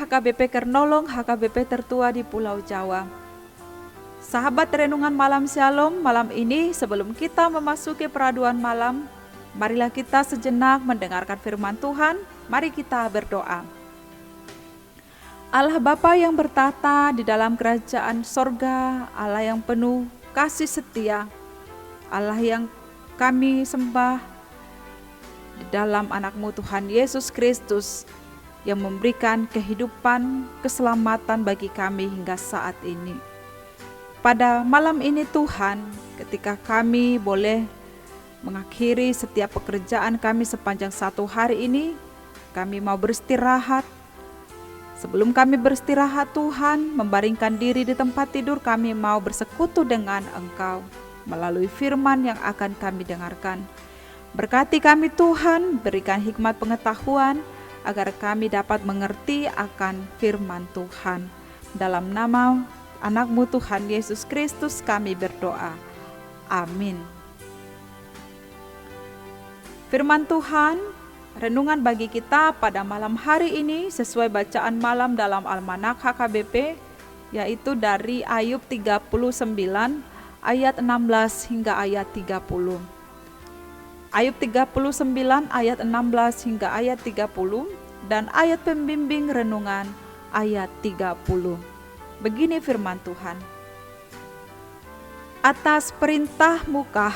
HKBP Kernolong, HKBP tertua di Pulau Jawa. Sahabat renungan malam Shalom, malam ini sebelum kita memasuki peraduan malam, marilah kita sejenak mendengarkan firman Tuhan. Mari kita berdoa. Allah Bapa yang bertata di dalam kerajaan sorga, Allah yang penuh kasih setia, Allah yang kami sembah di dalam anak-Mu Tuhan Yesus Kristus yang memberikan kehidupan, keselamatan bagi kami hingga saat ini. Pada malam ini Tuhan, ketika kami boleh mengakhiri setiap pekerjaan kami sepanjang satu hari ini, kami mau beristirahat. Sebelum kami beristirahat Tuhan, membaringkan diri di tempat tidur, kami mau bersekutu dengan Engkau melalui firman yang akan kami dengarkan. Berkati kami Tuhan, berikan hikmat pengetahuan agar kami dapat mengerti akan firman Tuhan. Dalam nama anak-Mu Tuhan Yesus Kristus kami berdoa. Amin. Firman Tuhan, renungan bagi kita pada malam hari ini sesuai bacaan malam dalam Almanak HKBP, yaitu dari Ayub 39 ayat 16 hingga ayat 30. Ayub 39 ayat 16 hingga ayat 30 dan ayat pembimbing renungan ayat 30. Begini firman Tuhan. Atas perintah Mukah,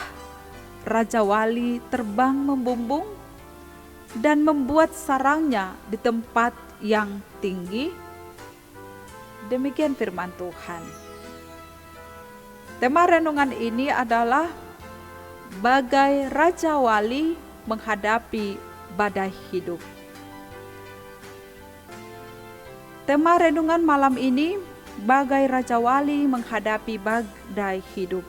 Raja Wali terbang membumbung dan membuat sarangnya di tempat yang tinggi. Demikian firman Tuhan. Tema renungan ini adalah bagai Raja Wali menghadapi badai hidup. Tema renungan malam ini, bagai Raja Wali menghadapi badai hidup.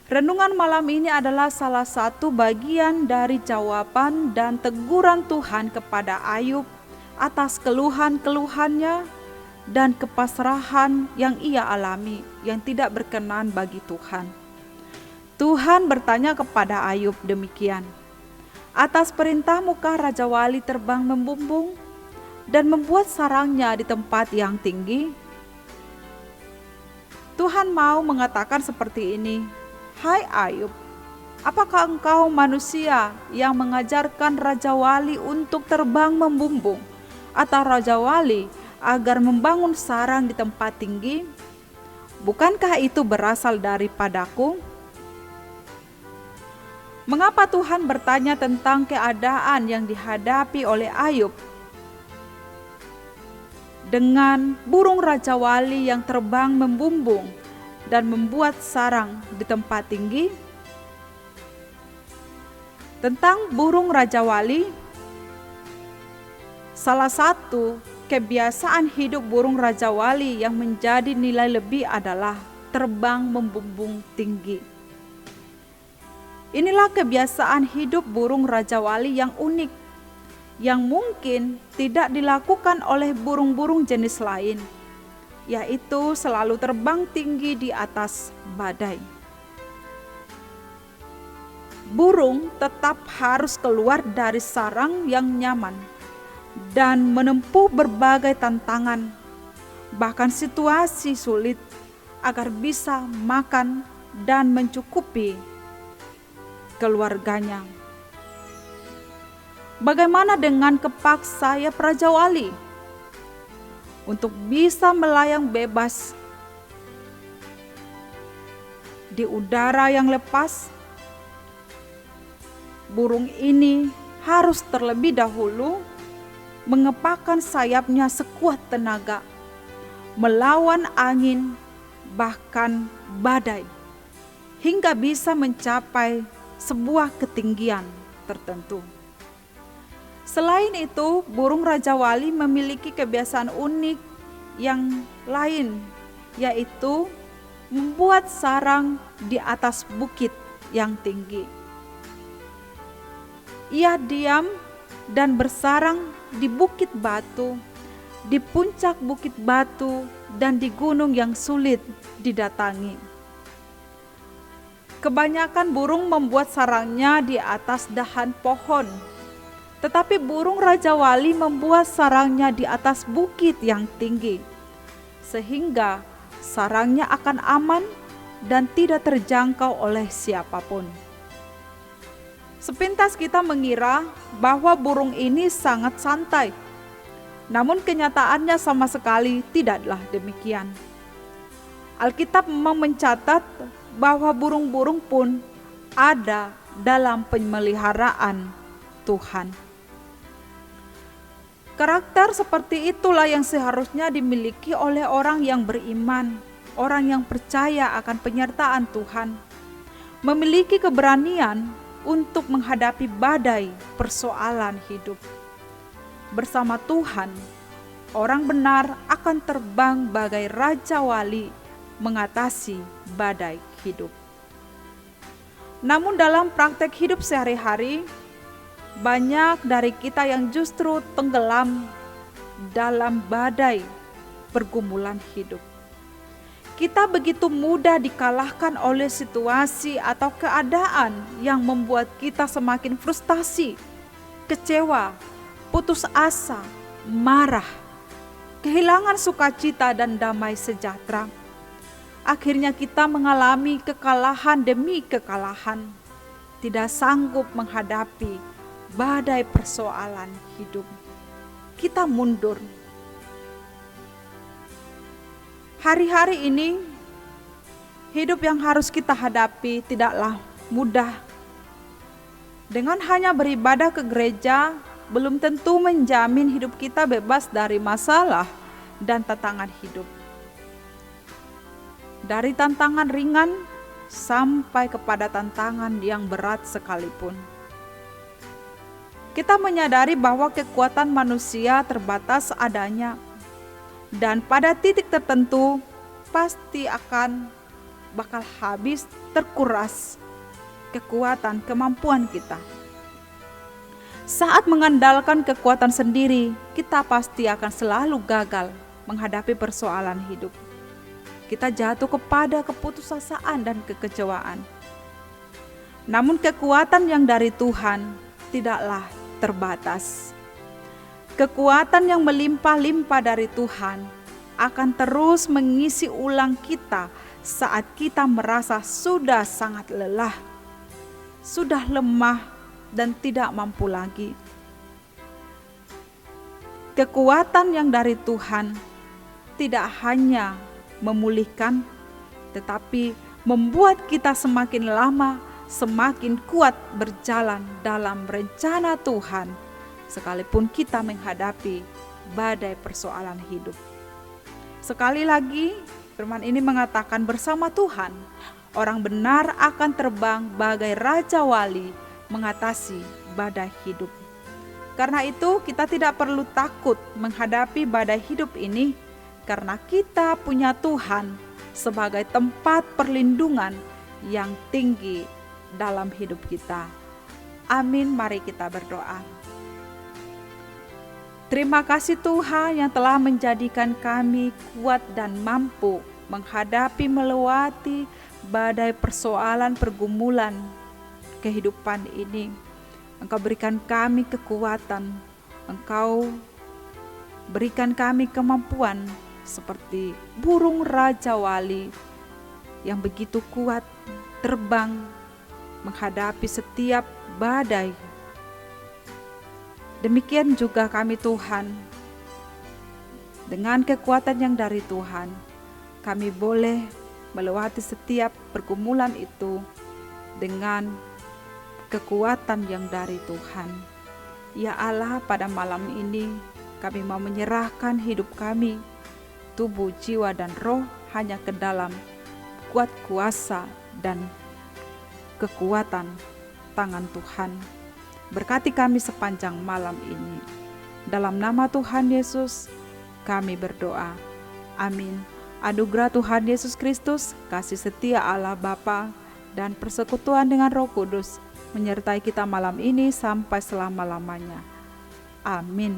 Renungan malam ini adalah salah satu bagian dari jawaban dan teguran Tuhan kepada Ayub atas keluhan-keluhannya dan kepasrahan yang ia alami yang tidak berkenan bagi Tuhan. Tuhan bertanya kepada Ayub demikian, atas perintah Mukah Raja Wali terbang membumbung dan membuat sarangnya di tempat yang tinggi. Tuhan mau mengatakan seperti ini, hai Ayub, apakah engkau manusia yang mengajarkan Raja Wali untuk terbang membumbung atau Raja Wali agar membangun sarang di tempat tinggi? Bukankah itu berasal daripadaku? Mengapa Tuhan bertanya tentang keadaan yang dihadapi oleh Ayub dengan burung Raja Wali yang terbang membumbung dan membuat sarang di tempat tinggi? Tentang burung Raja Wali, salah satu kebiasaan hidup burung Raja Wali yang menjadi nilai lebih adalah terbang membumbung tinggi. Inilah kebiasaan hidup burung Raja Wali yang unik, yang mungkin tidak dilakukan oleh burung-burung jenis lain, yaitu selalu terbang tinggi di atas badai. Burung tetap harus keluar dari sarang yang nyaman dan menempuh berbagai tantangan, bahkan situasi sulit, agar bisa makan dan mencukupi keluarganya. Bagaimana dengan kepak sayap Raja Wali? Untuk bisa melayang bebas di udara yang lepas, burung ini harus terlebih dahulu mengepakkan sayapnya sekuat tenaga, melawan angin bahkan badai, hingga bisa mencapai sebuah ketinggian tertentu. Selain itu, burung Raja Wali memiliki kebiasaan unik yang lain, yaitu membuat sarang di atas bukit yang tinggi. Ia diam dan bersarang di bukit batu, di puncak bukit batu, dan di gunung yang sulit didatangi. Kebanyakan burung membuat sarangnya di atas dahan pohon Tetapi burung Raja Wali membuat sarangnya di atas bukit yang tinggi, sehingga sarangnya akan aman dan tidak terjangkau oleh siapapun. Sepintas kita mengira bahwa burung ini sangat santai, namun kenyataannya sama sekali tidaklah demikian. Alkitab memang mencatat bahwa burung-burung pun ada dalam pemeliharaan Tuhan. Karakter seperti itulah yang seharusnya dimiliki oleh orang yang beriman, orang yang percaya akan penyertaan Tuhan, memiliki keberanian untuk menghadapi badai persoalan hidup. Bersama Tuhan, orang benar akan terbang bagai Raja Wali mengatasi badai hidup. Namun dalam praktek hidup sehari-hari, banyak dari kita yang justru tenggelam dalam badai pergumulan hidup. Kita begitu mudah dikalahkan oleh situasi atau keadaan yang membuat kita semakin frustasi, kecewa, putus asa, marah, kehilangan sukacita dan damai sejahtera. Akhirnya kita mengalami kekalahan demi kekalahan, tidak sanggup menghadapi badai persoalan hidup. Kita mundur. Hari-hari ini, hidup yang harus kita hadapi tidaklah mudah. Dengan hanya beribadah ke gereja, belum tentu menjamin hidup kita bebas dari masalah dan tantangan hidup. Dari tantangan ringan sampai kepada tantangan yang berat sekalipun. Kita menyadari bahwa kekuatan manusia terbatas adanya, dan pada titik tertentu pasti bakal habis, terkuras kekuatan kemampuan kita. Saat mengandalkan kekuatan sendiri, kita pasti akan selalu gagal menghadapi persoalan hidup. Kita jatuh kepada keputusasaan dan kekecewaan. Namun kekuatan yang dari Tuhan tidaklah terbatas. Kekuatan yang melimpah-limpah dari Tuhan akan terus mengisi ulang kita saat kita merasa sudah sangat lelah, sudah lemah dan tidak mampu lagi. Kekuatan yang dari Tuhan tidak hanya memulihkan, tetapi membuat kita semakin lama semakin kuat berjalan dalam rencana Tuhan, sekalipun kita menghadapi badai persoalan hidup. Sekali lagi, firman ini mengatakan bersama Tuhan, orang benar akan terbang bagai Raja Wali mengatasi badai hidup. Karena itu kita tidak perlu takut menghadapi badai hidup ini, karena kita punya Tuhan sebagai tempat perlindungan yang tinggi dalam hidup kita. Amin, mari kita berdoa. Terima kasih Tuhan yang telah menjadikan kami kuat dan mampu menghadapi melewati badai persoalan pergumulan kehidupan ini. Engkau berikan kami kekuatan, Engkau berikan kami kemampuan seperti burung Raja Wali yang begitu kuat terbang menghadapi setiap badai. Demikian juga kami Tuhan, dengan kekuatan yang dari Tuhan, kami boleh melewati setiap pergumulan itu dengan kekuatan yang dari Tuhan. Ya Allah, pada malam ini kami mau menyerahkan hidup kami, tubuh, jiwa, dan roh hanya ke dalam kuat kuasa dan kekuatan tangan Tuhan. Berkati kami sepanjang malam ini. Dalam nama Tuhan Yesus kami berdoa. Amin. Anugerah Tuhan Yesus Kristus, kasih setia Allah Bapa, dan persekutuan dengan Roh Kudus menyertai kita malam ini sampai selama-lamanya. Amin.